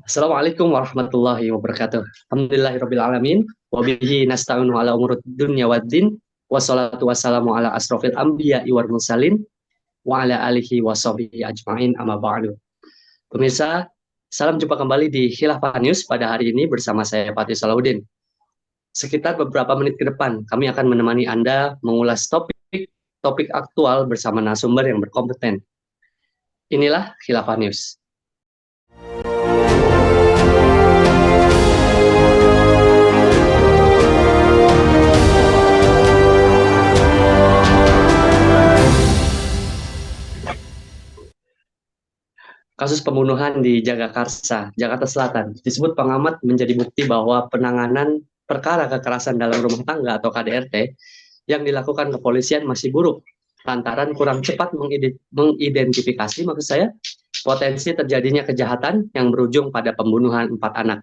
Assalamualaikum warahmatullahi wabarakatuh. Alhamdulillahirabbil alamin wa bihi nasta'inu ala umurud dunya waddin wassalatu wassalamu ala asrofil anbiya'i wal mursalin wa ala alihi washabihi ajmain amma ba'du. Pemirsa, salam jumpa kembali di Khilafah News pada hari ini bersama saya Fatih Salahuddin. Sekitar beberapa menit ke depan kami akan menemani Anda mengulas topik aktual bersama narasumber yang berkompeten. Inilah Khilafah News. Kasus pembunuhan di Jagakarsa, Jakarta Selatan, disebut pengamat menjadi bukti bahwa penanganan perkara kekerasan dalam rumah tangga atau KDRT yang dilakukan kepolisian masih buruk lantaran kurang cepat mengidentifikasi, maksud saya, potensi terjadinya kejahatan yang berujung pada pembunuhan 4 anak.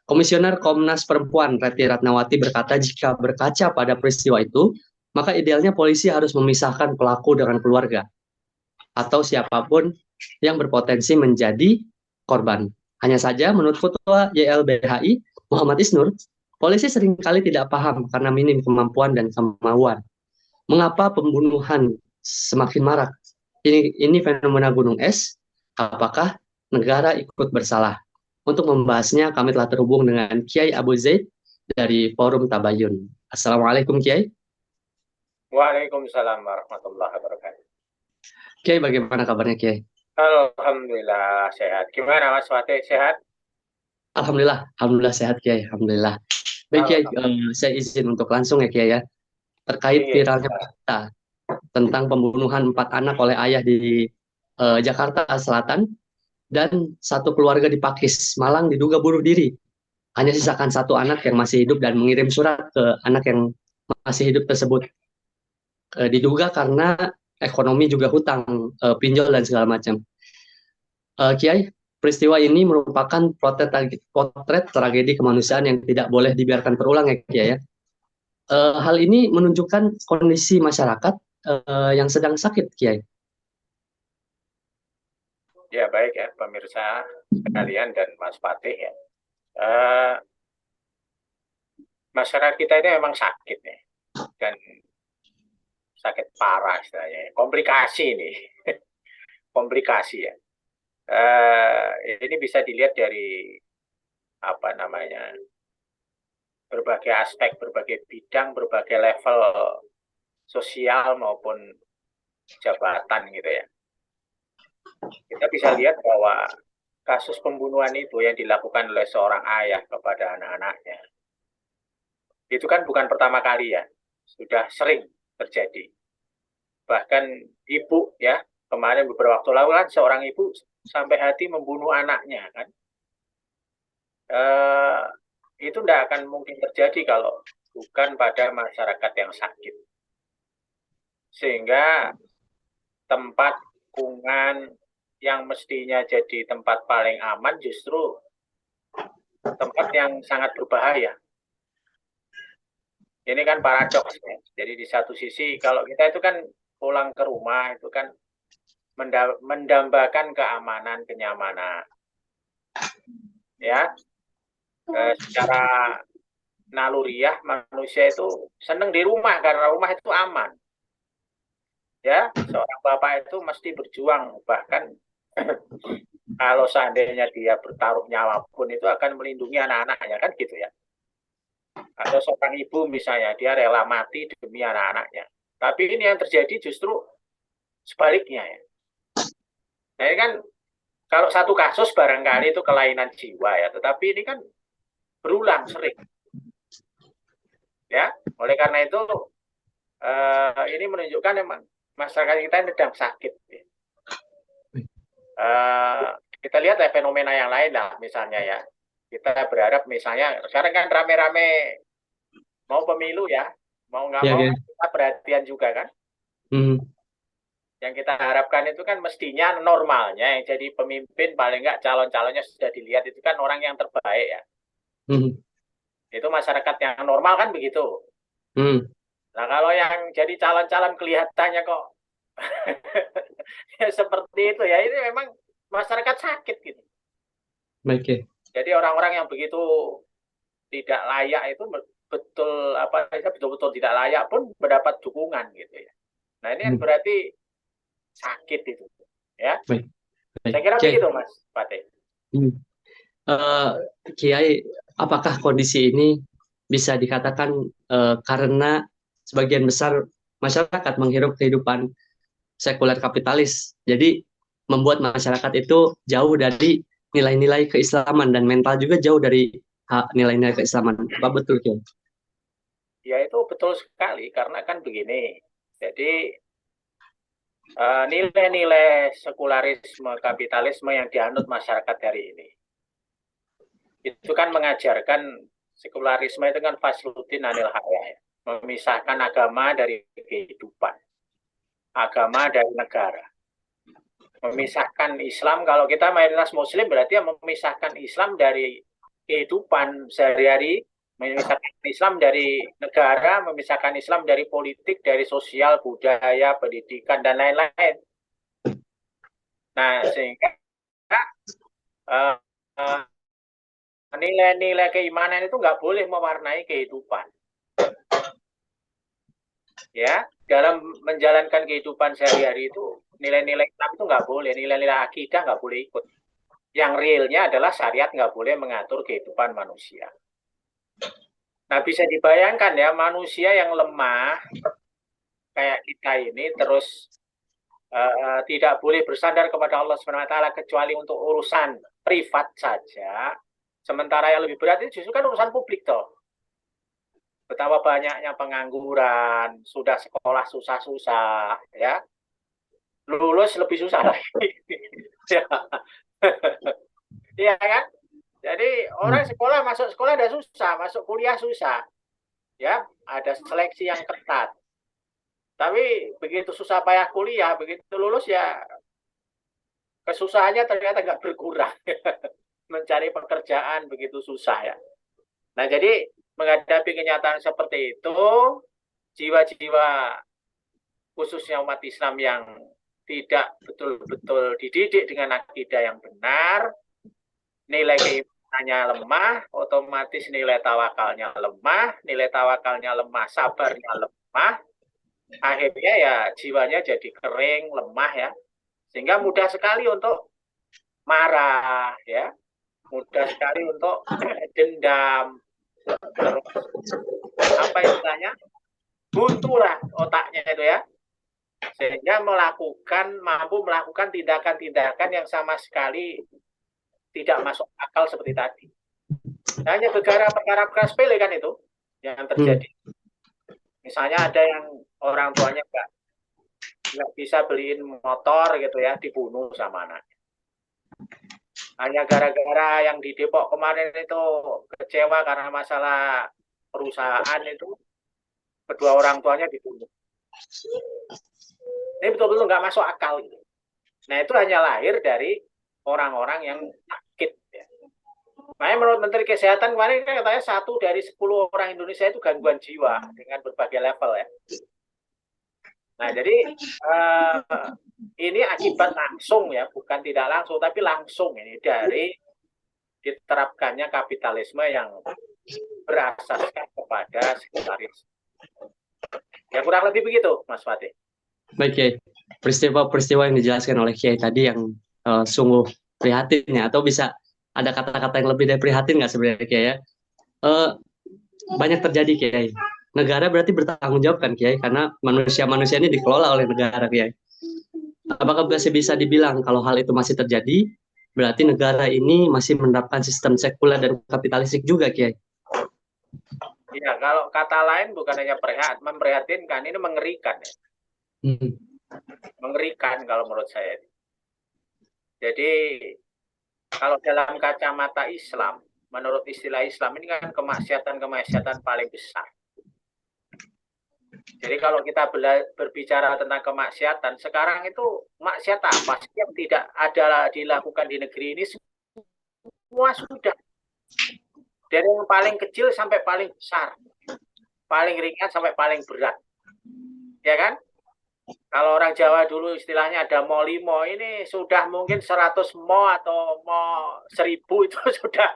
Komisioner Komnas Perempuan Reti Ratnawati berkata jika berkaca pada peristiwa itu, maka idealnya polisi harus memisahkan pelaku dengan keluarga atau siapapun yang berpotensi menjadi korban. Hanya saja menurut Ketua YLBHI Muhammad Isnur, polisi seringkali tidak paham karena minim kemampuan dan kemauan. Mengapa pembunuhan semakin marak? Ini fenomena gunung es. Apakah negara ikut bersalah? Untuk membahasnya, kami telah terhubung dengan Kiai Abu Zaid dari Forum Tabayun. Assalamualaikum Kiai. Waalaikumsalam warahmatullahi wabarakatuh. Kiai, bagaimana kabarnya Kiai? Alhamdulillah sehat. Gimana Mas Fatih, sehat? Alhamdulillah sehat Kiai. Alhamdulillah. Baik Kiai, saya izin untuk langsung ya Kiai ya. Terkait Iya. viralnya berita tentang pembunuhan 4 anak oleh ayah di Jakarta Selatan dan satu keluarga di Pakis, Malang diduga bunuh diri. Hanya sisakan satu anak yang masih hidup dan mengirim surat ke anak yang masih hidup tersebut. Diduga karena ekonomi juga hutang, pinjol dan segala macam. Kiai, peristiwa ini merupakan potret tragedi kemanusiaan yang tidak boleh dibiarkan terulang ya Kiai ya. Hal ini menunjukkan kondisi masyarakat yang sedang sakit, Kiai. Ya baik ya pemirsa sekalian dan Mas Fatih ya. Uh, masyarakat kita ini memang sakit nih, dan sakit parah istilahnya. Komplikasi nih, komplikasi ya. Ini bisa dilihat dari apa namanya, berbagai aspek, berbagai bidang, berbagai level sosial maupun jabatan gitu ya. Kita bisa lihat bahwa kasus pembunuhan itu yang dilakukan oleh seorang ayah kepada anak-anaknya, itu kan bukan pertama kali ya, sudah sering terjadi. Bahkan ibu ya, kemarin beberapa waktu lalu kan seorang ibu sampai hati membunuh anaknya kan. Itu tidak akan mungkin terjadi kalau bukan pada masyarakat yang sakit. Sehingga tempat lingkungan yang mestinya jadi tempat paling aman justru tempat yang sangat berbahaya. Ini kan paradoks ya. Jadi di satu sisi kalau kita itu kan pulang ke rumah itu kan mendambakan keamanan, kenyamanan. Ya, secara naluriah manusia itu senang di rumah karena rumah itu aman. Ya, seorang bapak itu mesti berjuang, bahkan kalau seandainya dia bertaruh nyawa pun itu akan melindungi anak-anaknya kan gitu ya. Atau seorang ibu misalnya dia rela mati demi anak-anaknya. Tapi ini yang terjadi justru sebaliknya ya. Nah ini kan kalau satu kasus barangkali itu kelainan jiwa ya, tetapi ini kan berulang sering. Ya, oleh karena itu ini menunjukkan memang masyarakat kita ini sedang sakit. Ya. Kita lihat ya fenomena yang lain lah, misalnya ya. Kita berharap misalnya sekarang kan rame-rame mau pemilu ya, mau nggak mau kita perhatian juga kan. Yang kita harapkan itu kan mestinya normalnya yang jadi pemimpin paling nggak calon-calonnya sudah dilihat itu kan orang yang terbaik ya. Itu masyarakat yang normal kan begitu. Nah kalau yang jadi calon-calon kelihatannya kok ya seperti itu ya, ini memang masyarakat sakit gitu. Baik, Kiai. Jadi orang-orang yang begitu tidak layak itu betul-betul tidak layak pun mendapat dukungan gitu ya. Nah ini kan berarti sakit itu, ya. Baik, baik. Saya kira Kiai. begitu, Mas Fatih. Kiai, apakah kondisi ini bisa dikatakan karena sebagian besar masyarakat menghirup kehidupan sekuler kapitalis, jadi membuat masyarakat itu jauh dari nilai-nilai keislaman dan mental juga jauh dari nilai-nilai keislaman. Apa betul, Kiai? Ya itu betul sekali, karena kan begini. Jadi nilai-nilai sekularisme kapitalisme yang dianut masyarakat hari ini itu kan mengajarkan, sekularisme itu kan fasluddin anil haya, memisahkan agama dari kehidupan, agama dari negara, memisahkan Islam. Kalau kita mayoritas Muslim berarti memisahkan Islam dari kehidupan sehari-hari, memisahkan Islam dari negara, memisahkan Islam dari politik, dari sosial, budaya, pendidikan, dan lain-lain. Nah, sehingga nilai-nilai keimanan itu nggak boleh mewarnai kehidupan. Ya, dalam menjalankan kehidupan sehari-hari itu nilai-nilai Islam itu nggak boleh, nilai-nilai akidah nggak boleh ikut. Yang realnya adalah syariat nggak boleh mengatur kehidupan manusia. Nah, bisa dibayangkan ya, manusia yang lemah kayak kita ini terus tidak boleh bersandar kepada Allah SWT kecuali untuk urusan privat saja. Sementara yang lebih berat itu justru kan urusan publik toh. Betapa banyaknya pengangguran, sudah sekolah susah-susah, ya. Lulus lebih susah lagi. Iya kan? Jadi orang sekolah, masuk sekolah udah susah, masuk kuliah susah. Ya, ada seleksi yang ketat. Tapi begitu susah payah kuliah, begitu lulus ya kesusahannya ternyata nggak berkurang. Mencari pekerjaan begitu susah ya. Nah, jadi menghadapi kenyataan seperti itu, jiwa-jiwa khususnya umat Islam yang tidak betul-betul dididik dengan akidah yang benar, nilai keimanannya lemah, otomatis nilai tawakalnya lemah, sabarnya lemah, akhirnya ya jiwanya jadi kering, lemah ya, sehingga mudah sekali untuk marah ya, mudah sekali untuk dendam, terus apa istilahnya, buntu lah otaknya itu ya, sehingga mampu melakukan tindakan-tindakan yang sama sekali tidak masuk akal seperti tadi. Hanya perkara-perkara sepele kan itu yang terjadi. Misalnya ada yang orang tuanya nggak bisa beliin motor gitu ya, dibunuh sama anaknya. Hanya gara-gara yang di Depok kemarin itu kecewa karena masalah perusahaan itu, kedua orang tuanya dibunuh. Ini betul-betul nggak masuk akal gitu. Nah itu hanya lahir dari orang-orang yang sakit ya. Makanya menurut Menteri Kesehatan kemarin kan katanya 1 dari 10 orang Indonesia itu gangguan jiwa dengan berbagai level ya. Nah jadi ini akibat langsung ya, bukan tidak langsung, tapi langsung ini dari diterapkannya kapitalisme yang berasaskan kepada sekularisme. Ya kurang lebih begitu, Mas Fatih. Baik, Kiai. Peristiwa-peristiwa yang dijelaskan oleh Kiai tadi yang sungguh prihatin ya, atau bisa ada kata-kata yang lebih dari prihatin nggak sebenarnya, Kiai ya? Banyak terjadi, Kiai. Negara berarti bertanggung jawab kan, Kiai, karena manusia-manusia ini dikelola oleh negara, Kiai. Apakah masih bisa dibilang kalau hal itu masih terjadi, berarti negara ini masih menerapkan sistem sekuler dan kapitalistik juga, Kiai? Ya, kalau kata lain bukan hanya memprihatinkan, ini mengerikan ya. Mengerikan kalau menurut saya. Jadi kalau dalam kacamata Islam, menurut istilah Islam ini kan kemaksiatan paling besar. Jadi kalau kita berbicara tentang kemaksiatan, sekarang itu maksiat apa sih yang tidak ada dilakukan di negeri ini? Semua sudah. Dari yang paling kecil sampai paling besar. Paling ringan sampai paling berat. Ya kan? Kalau orang Jawa dulu istilahnya ada mo limo, ini sudah mungkin 100 mo atau mo 1000 itu sudah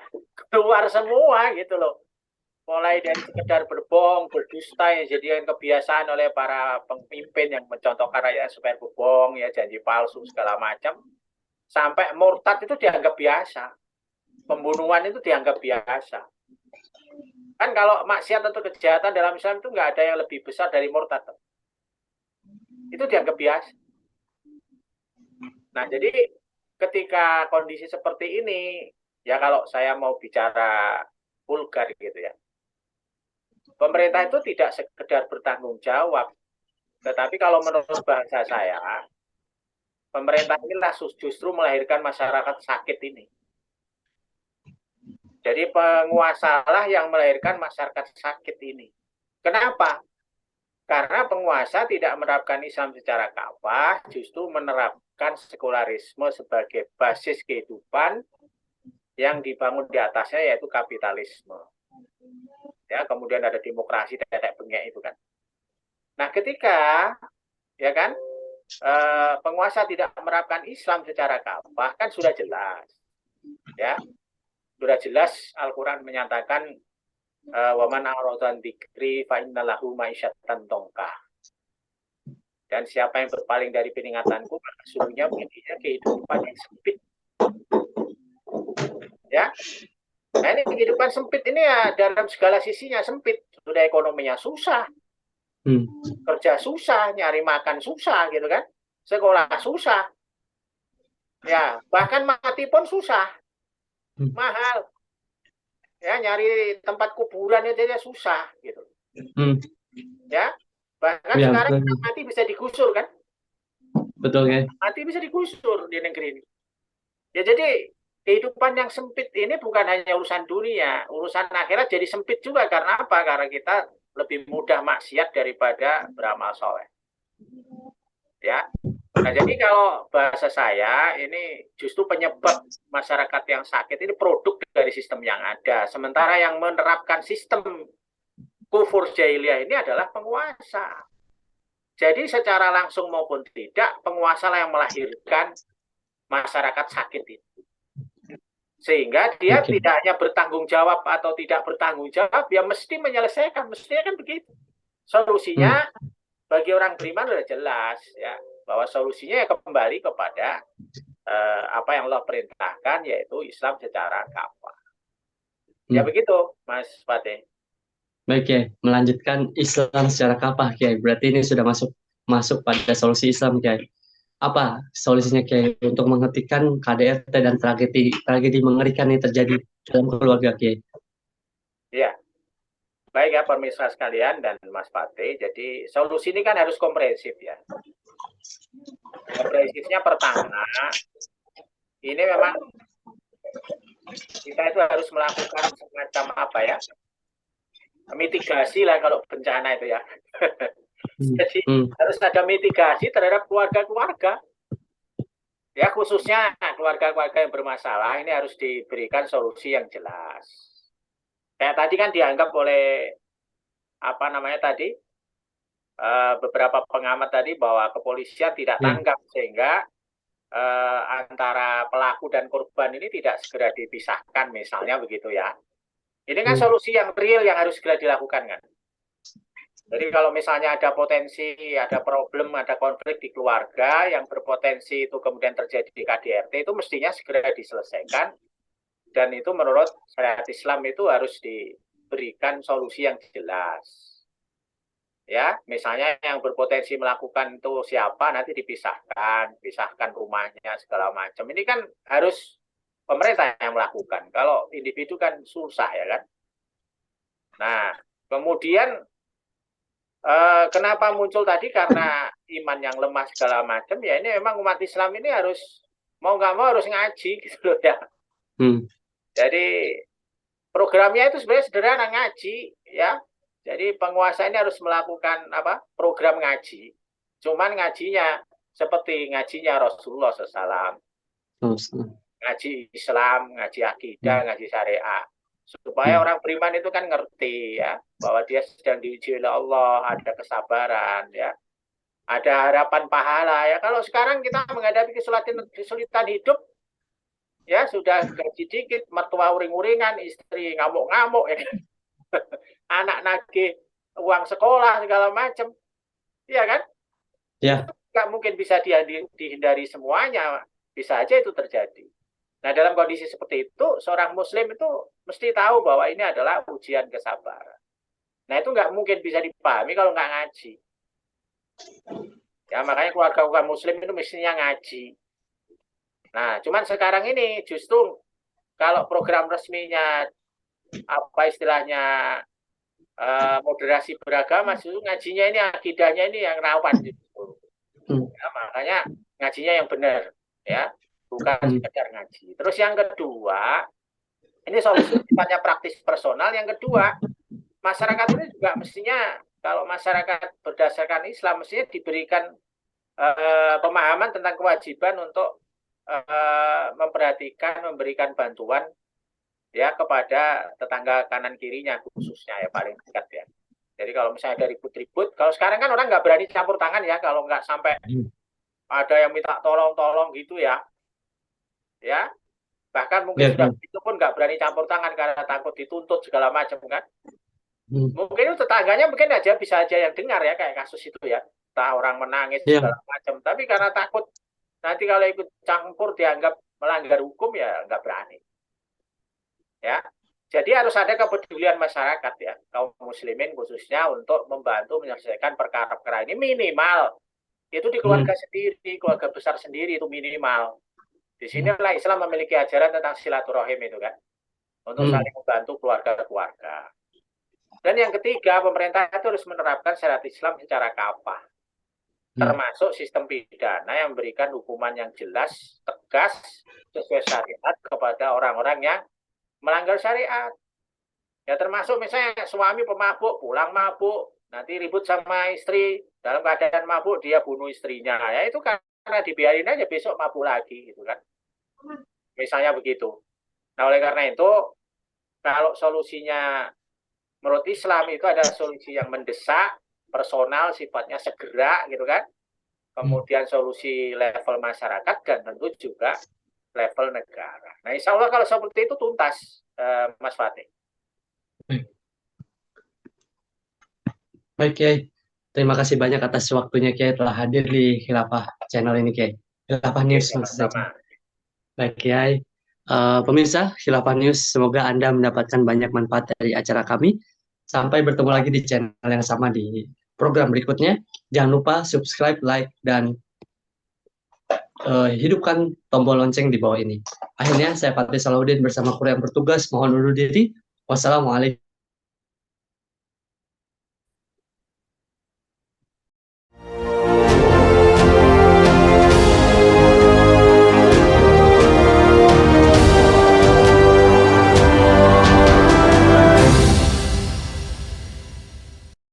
keluar semua gitu loh. Mulai dari sekedar berbohong, berdusta yang jadikan kebiasaan oleh para pemimpin yang mencontohkan rakyat supaya berbohong, ya janji palsu segala macam, sampai murtad itu dianggap biasa, pembunuhan itu dianggap biasa. Kan kalau maksiat atau kejahatan dalam Islam itu nggak ada yang lebih besar dari murtad, itu dianggap biasa. Nah, jadi ketika kondisi seperti ini, ya kalau saya mau bicara vulgar gitu ya, pemerintah itu tidak sekedar bertanggung jawab, tetapi kalau menurut bahasa saya, pemerintah inilah justru melahirkan masyarakat sakit ini. Jadi penguasalah yang melahirkan masyarakat sakit ini. Kenapa? Karena penguasa tidak menerapkan Islam secara kafah, justru menerapkan sekularisme sebagai basis kehidupan yang dibangun di atasnya, yaitu kapitalisme. Ya, kemudian ada demokrasi, tetek bengek itu kan. Nah, ketika ya kan penguasa tidak menerapkan Islam secara kafah, kan sudah jelas, ya, sudah jelas Al-Quran menyatakan waman a'radan dzikri fa innalahu ma'isyatan dongkah. Dan siapa yang berpaling dari peringatanku, maka sesungguhnya baginya kehidupan yang sempit. Ya, nah ini kehidupan sempit ini ya dalam segala sisinya sempit. Sudah ekonominya susah, kerja susah, nyari makan susah gitu kan, sekolah susah, ya bahkan mati pun susah, mahal, ya nyari tempat kuburan itu aja susah gitu, ya bahkan Ya, sekarang betul. mati bisa digusur kan, Betul ya. mati bisa digusur di negeri ini. Ya jadi kehidupan yang sempit ini bukan hanya urusan dunia, urusan akhirat jadi sempit juga. Karena apa? Karena kita lebih mudah maksiat daripada beramal soleh. Ya. Nah, jadi kalau bahasa saya ini justru penyebab masyarakat yang sakit ini produk dari sistem yang ada. Sementara yang menerapkan sistem kufur jahiliyah ini adalah penguasa. Jadi secara langsung maupun tidak, penguasa lah yang melahirkan masyarakat sakit itu. Sehingga dia tidak hanya bertanggung jawab atau tidak bertanggung jawab, ya mesti menyelesaikan, mestinya kan begitu. Solusinya bagi orang beriman sudah jelas ya, bahwa solusinya ya kembali kepada apa yang Allah perintahkan, yaitu Islam secara kafah. Ya begitu, Mas Fatih. Baik ya, melanjutkan Islam secara kafah ya. Berarti ini sudah masuk pada solusi Islam ya. Apa solusinya Kiai untuk menghentikan KDRT dan tragedi mengerikan yang terjadi dalam keluarga Kiai? Ya, baik ya pemirsa sekalian dan Mas Fatih. Jadi solusi ini kan harus komprehensif ya. Komprehensifnya pertama, ini memang kita itu harus melakukan semacam apa ya, mitigasi lah kalau bencana itu ya. Jadi harus ada mitigasi terhadap keluarga-keluarga. Ya khususnya keluarga-keluarga yang bermasalah ini harus diberikan solusi yang jelas. Kayak tadi kan dianggap oleh apa namanya tadi beberapa pengamat tadi bahwa kepolisian tidak tanggap sehingga antara pelaku dan korban ini tidak segera dipisahkan misalnya begitu ya. Ini kan solusi yang real yang harus segera dilakukan kan. Jadi kalau misalnya ada potensi, ada problem, ada konflik di keluarga yang berpotensi itu kemudian terjadi di KDRT, itu mestinya segera diselesaikan. Dan itu menurut syariat Islam itu harus diberikan solusi yang jelas. Ya, misalnya yang berpotensi melakukan itu siapa, nanti pisahkan rumahnya, segala macam. Ini kan harus pemerintah yang melakukan. Kalau individu kan susah ya kan. Nah, kemudian kenapa muncul tadi karena iman yang lemah segala macam ya ini memang umat Islam ini harus mau nggak mau harus ngaji gitu loh ya. Jadi programnya itu sebenarnya sederhana ngaji ya. Jadi penguasa ini harus melakukan apa program ngaji. Cuman ngajinya seperti ngajinya Rasulullah SAW. Ngaji Islam, ngaji akidah, ngaji syariah. Supaya orang beriman itu kan ngerti ya bahwa dia sedang diuji oleh Allah, ada kesabaran ya. ada harapan pahala ya. Kalau sekarang kita menghadapi kesulitan hidup, ya sudah gaji dikit, mertua uring-uringan, istri ngamuk-ngamuk, ya. Anak nagih uang sekolah segala macam, ya kan? Ya, Nggak mungkin bisa dihindari semuanya, bisa aja itu terjadi. Nah, dalam kondisi seperti itu, seorang Muslim itu mesti tahu bahwa ini adalah ujian kesabaran. Nah, itu nggak mungkin bisa dipahami kalau nggak ngaji. Ya, makanya keluarga Muslim itu mestinya ngaji. Nah, cuman sekarang ini justru kalau program resminya apa istilahnya moderasi beragama, justru ngajinya ini akidahnya ini yang rawan justru. Ya, makanya ngajinya yang benar, ya, bukan sekedar ngaji. Terus yang kedua, ini solusi sifatnya praktis personal. Yang kedua, masyarakat ini juga mestinya kalau masyarakat berdasarkan Islam mestinya diberikan pemahaman tentang kewajiban untuk memperhatikan, memberikan bantuan ya kepada tetangga kanan kirinya khususnya ya paling dekat ya. Jadi kalau misalnya ada ribut-ribut, kalau sekarang kan orang nggak berani campur tangan ya kalau nggak sampai ada yang minta tolong-tolong gitu ya. Ya, bahkan mungkin sudah itu pun nggak berani campur tangan karena takut dituntut segala macam kan. Mungkin itu tetangganya mungkin aja bisa aja yang dengar ya kayak kasus itu ya. Entah orang menangis segala macam, tapi karena takut nanti kalau ikut campur dianggap melanggar hukum ya nggak berani. Ya, jadi harus ada kepedulian masyarakat ya kaum muslimin khususnya untuk membantu menyelesaikan perkara-perkara ini minimal itu di keluarga sendiri, keluarga besar sendiri itu minimal. Di sinilah Islam memiliki ajaran tentang silaturahim itu kan, untuk saling membantu keluarga-keluarga. Dan yang ketiga, pemerintah itu harus menerapkan syariat Islam secara kafah, termasuk sistem pidana yang memberikan hukuman yang jelas, tegas, sesuai syariat kepada orang-orang yang melanggar syariat. Ya termasuk misalnya suami pemabuk, pulang mabuk, nanti ribut sama istri, dalam keadaan mabuk dia bunuh istrinya. Ya itu karena dibiarin aja besok mabuk lagi gitu kan. Misalnya begitu. Nah oleh karena itu, kalau solusinya menurut Islam itu ada solusi yang mendesak, personal, sifatnya segera gitu kan. Kemudian solusi level masyarakat dan tentu juga level negara. Nah insya Allah kalau seperti itu tuntas, Mas Fatih. Baik, Kiai. Terima kasih banyak atas waktunya, Kiai, telah hadir di Khilafah channel ini, Kiai. Khilafah News maksud saya. Baik, Kiai. Pemirsa Khilafah News, semoga Anda mendapatkan banyak manfaat dari acara kami. Sampai bertemu lagi di channel yang sama di program berikutnya. Jangan lupa subscribe, like, dan hidupkan tombol lonceng di bawah ini. Akhirnya, saya Fatih Salahuddin bersama kru yang bertugas. Mohon undur diri. Wassalamualaikum.